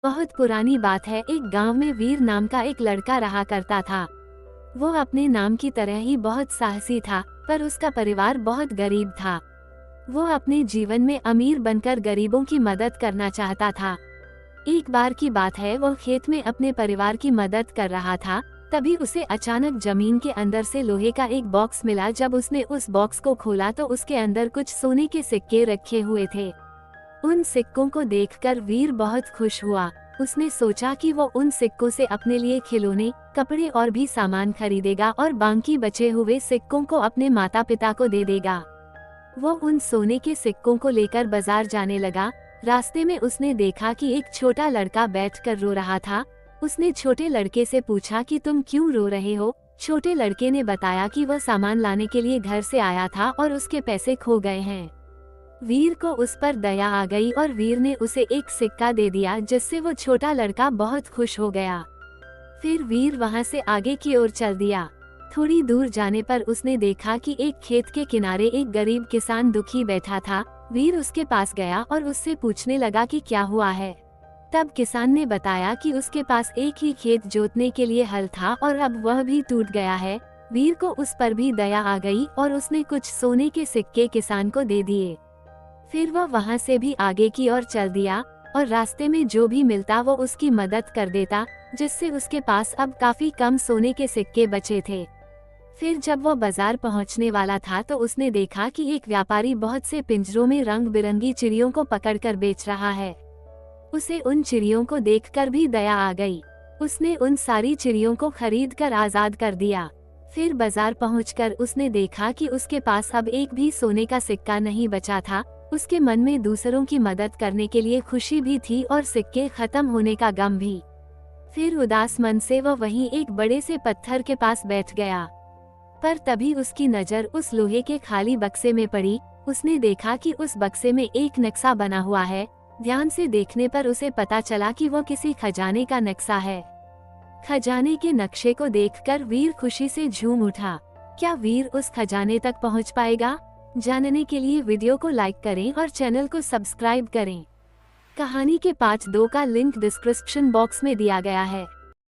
बहुत पुरानी बात है। एक गांव में वीर नाम का एक लड़का रहा करता था। वो अपने नाम की तरह ही बहुत साहसी था, पर उसका परिवार बहुत गरीब था। वो अपने जीवन में अमीर बनकर गरीबों की मदद करना चाहता था। एक बार की बात है, वो खेत में अपने परिवार की मदद कर रहा था। तभी उसे अचानक जमीन के अंदर से लोहे का एक बॉक्स मिला। जब उसने उस बॉक्स को खोला तो उसके अंदर कुछ सोने के सिक्के रखे हुए थे। उन सिक्कों को देखकर वीर बहुत खुश हुआ। उसने सोचा कि वो उन सिक्कों से अपने लिए खिलौने, कपड़े और भी सामान खरीदेगा और बाकी बचे हुए सिक्कों को अपने माता पिता को दे देगा। वो उन सोने के सिक्कों को लेकर बाजार जाने लगा। रास्ते में उसने देखा कि एक छोटा लड़का बैठकर रो रहा था। उसने छोटे लड़के से पूछा कि तुम क्यों रो रहे हो। छोटे लड़के ने बताया कि वह सामान लाने के लिए घर से आया था और उसके पैसे खो गए हैं। वीर को उस पर दया आ गई और वीर ने उसे एक सिक्का दे दिया, जिससे वो छोटा लड़का बहुत खुश हो गया। फिर वीर वहां से आगे की ओर चल दिया। थोड़ी दूर जाने पर उसने देखा कि एक खेत के किनारे एक गरीब किसान दुखी बैठा था। वीर उसके पास गया और उससे पूछने लगा कि क्या हुआ है। तब किसान ने बताया कि उसके पास एक ही खेत जोतने के लिए हल था और अब वह भी टूट गया है। वीर को उस पर भी दया आ गई और उसने कुछ सोने के सिक्के किसान को दे दिए। फिर वह वहां से भी आगे की ओर चल दिया और रास्ते में जो भी मिलता वो उसकी मदद कर देता, जिससे उसके पास अब काफी कम सोने के सिक्के बचे थे। फिर जब वो बाजार पहुंचने वाला था तो उसने देखा कि एक व्यापारी बहुत से पिंजरों में रंग बिरंगी चिड़ियों को पकड़कर बेच रहा है। उसे उन चिड़ियों को देखकर भी दया आ गई। उसने उन सारी चिड़ियों को खरीद कर आजाद कर दिया। फिर बाजार पहुंचकर उसने देखा कि उसके पास अब एक भी सोने का सिक्का नहीं बचा था। उसके मन में दूसरों की मदद करने के लिए खुशी भी थी और सिक्के खत्म होने का गम भी। फिर उदास मन से वह वहीं एक बड़े से पत्थर के पास बैठ गया। पर तभी उसकी नज़र उस लोहे के खाली बक्से में पड़ी। उसने देखा कि उस बक्से में एक नक्शा बना हुआ है। ध्यान से देखने पर उसे पता चला कि वह किसी खजाने का नक्शा है। खजाने के नक्शे को देखकर वीर खुशी से झूम उठा। क्या वीर उस खजाने तक पहुंच पाएगा? जानने के लिए वीडियो को लाइक करें और चैनल को सब्सक्राइब करें। कहानी के पार्ट 2 का लिंक डिस्क्रिप्शन बॉक्स में दिया गया है।